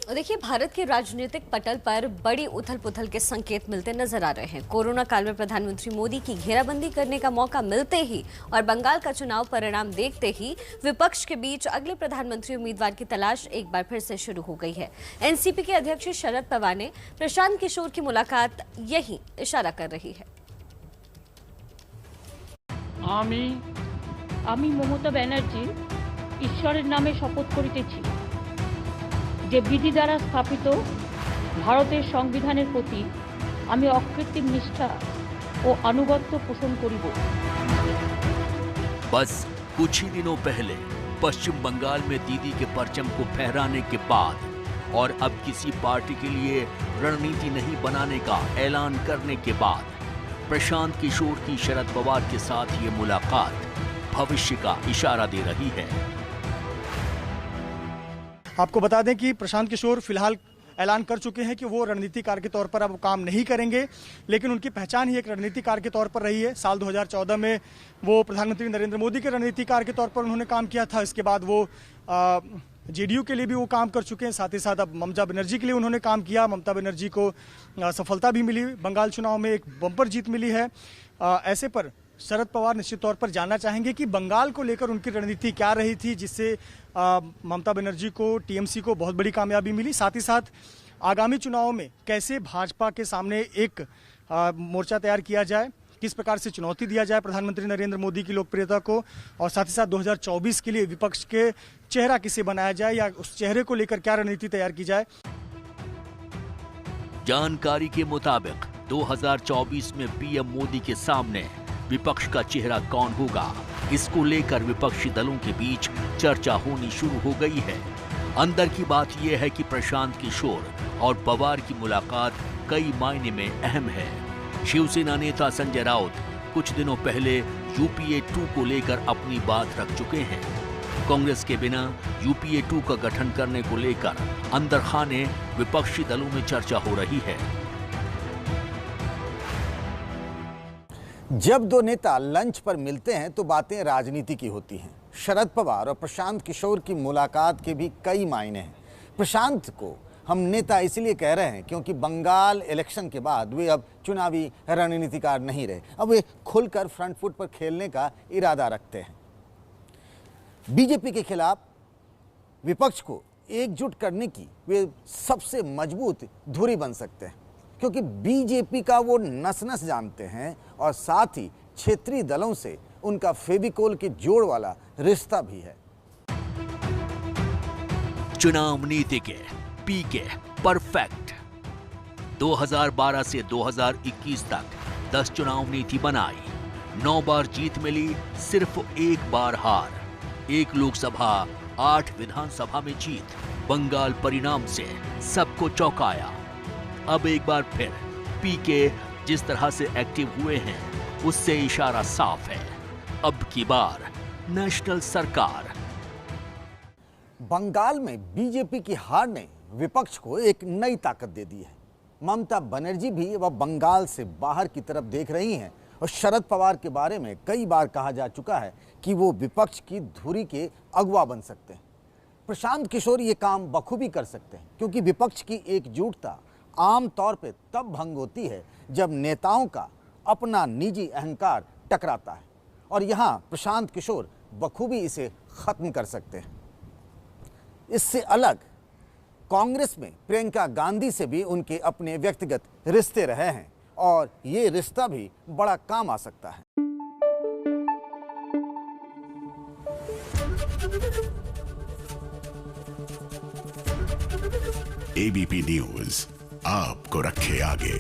देखिए, भारत के राजनीतिक पटल पर बड़ी उथल पुथल के संकेत मिलते नजर आ रहे हैं। कोरोना काल में प्रधानमंत्री मोदी की घेराबंदी करने का मौका मिलते ही और बंगाल का चुनाव परिणाम देखते ही विपक्ष के बीच अगले प्रधानमंत्री उम्मीदवार की तलाश एक बार फिर से शुरू हो गई है। एनसीपी के अध्यक्ष शरद पवार ने प्रशांत किशोर की मुलाकात यही इशारा कर रही है। আমি মমতা ব্যানার্জি ঈশ্বরের নামে শপথ করিতেছি যে বিধি দ্বারা স্থাপিত ভারতের সংবিধানের প্রতি আমি অকৃত্রিম নিষ্ঠা ও আনুগত্য পোষণ করিব। बस कुछ ही दिनों पहले पश्चिम बंगाल में दीदी के परचम को फहराने के बाद और अब किसी पार्टी के लिए रणनीति नहीं बनाने का ऐलान करने के बाद प्रशांत किशोर की शरद पवार के साथ ये मुलाकात भविष्य का इशारा दे रही है। आपको बता दें कि प्रशांत किशोर फिलहाल ऐलान कर चुके हैं कि वो रणनीतिकार के तौर पर अब काम नहीं करेंगे, लेकिन उनकी पहचान ही एक रणनीतिकार के तौर पर रही है। साल 2014 में वो प्रधानमंत्री नरेंद्र मोदी के रणनीतिकार के तौर पर उन्होंने काम किया था। इसके बाद वो जेडीयू के लिए भी वो काम कर चुके हैं, साथ ही साथ अब ममता बनर्जी के लिए उन्होंने काम किया। ममता बनर्जी को सफलता भी मिली, बंगाल चुनाव में एक बम्पर जीत मिली है। ऐसे पर शरद पवार निश्चित तौर पर जानना चाहेंगे कि बंगाल को लेकर उनकी रणनीति क्या रही थी, जिससे ममता बनर्जी को, टीएमसी को बहुत बड़ी कामयाबी मिली। साथ ही साथ आगामी चुनाव में कैसे भाजपा के सामने एक मोर्चा तैयार किया जाए, किस प्रकार से चुनौती दिया जाए प्रधानमंत्री नरेंद्र मोदी की लोकप्रियता को, और साथ ही साथ 2024 के लिए विपक्ष के चेहरा किसे बनाया जाए या उस चेहरे को लेकर क्या रणनीति तैयार की जाए। जानकारी के मुताबिक 2024 में पीएम मोदी के सामने विपक्ष का चेहरा कौन होगा, इसको लेकर विपक्षी दलों के बीच चर्चा होनी शुरू हो गई है। अंदर की बात यह है कि प्रशांत किशोर और पवार की मुलाकात कई मायने में अहम है। शिवसेना नेता संजय राउत कुछ दिनों पहले यूपीए 2 को लेकर अपनी बात रख चुके हैं। कांग्रेस के बिना यूपीए 2 का गठन करने को लेकर अंदर खाने विपक्षी दलों में चर्चा हो रही है। जब दो नेता लंच पर मिलते हैं तो बातें राजनीति की होती हैं। शरद पवार और प्रशांत किशोर की मुलाकात के भी कई मायने हैं। प्रशांत को हम नेता इसलिए कह रहे हैं क्योंकि बंगाल इलेक्शन के बाद वे अब चुनावी रणनीतिकार नहीं रहे, अब वे खुलकर फ्रंट फुट पर खेलने का इरादा रखते हैं। बीजेपी के खिलाफ विपक्ष को एकजुट करने की वे सबसे मजबूत धुरी बन सकते हैं, क्योंकि बीजेपी का वो नस नस जानते हैं और साथ ही क्षेत्रीय दलों से उनका फेविकोल के जोड़ वाला रिश्ता भी है। चुनाव नीति के पीके परफेक्ट। 2012 से 2021 तक 10 चुनाव नीति बनाई, 9 बार जीत मिली, सिर्फ 1 बार हार, 1 लोकसभा, 8 विधानसभा में जीत। बंगाल परिणाम से सबको चौंकाया। अब एक बार फिर पीके जिस तरह से एक्टिव हुए हैं उससे इशारा साफ है, अब की बार नेशनल सरकार। बंगाल में बीजेपी की हार ने विपक्ष को एक नई ताकत दे दी है। ममता बनर्जी भी वह बंगाल से बाहर की तरफ देख रही हैं और शरद पवार के बारे में कई बार कहा जा चुका है कि वो विपक्ष की धुरी के अगुवा बन सकते हैं। प्रशांत किशोर ये काम बखूबी कर सकते हैं, क्योंकि विपक्ष की एकजुटता आम तौर पे तब भंग होती है जब नेताओं का अपना निजी अहंकार टकराता है, और यहाँ प्रशांत किशोर बखूबी इसे खत्म कर सकते हैं। इससे अलग कांग्रेस में प्रियंका गांधी से भी उनके अपने व्यक्तिगत रिश्ते रहे हैं और ये रिश्ता भी बड़ा काम आ सकता है। एबीपी न्यूज आपको रखे आगे।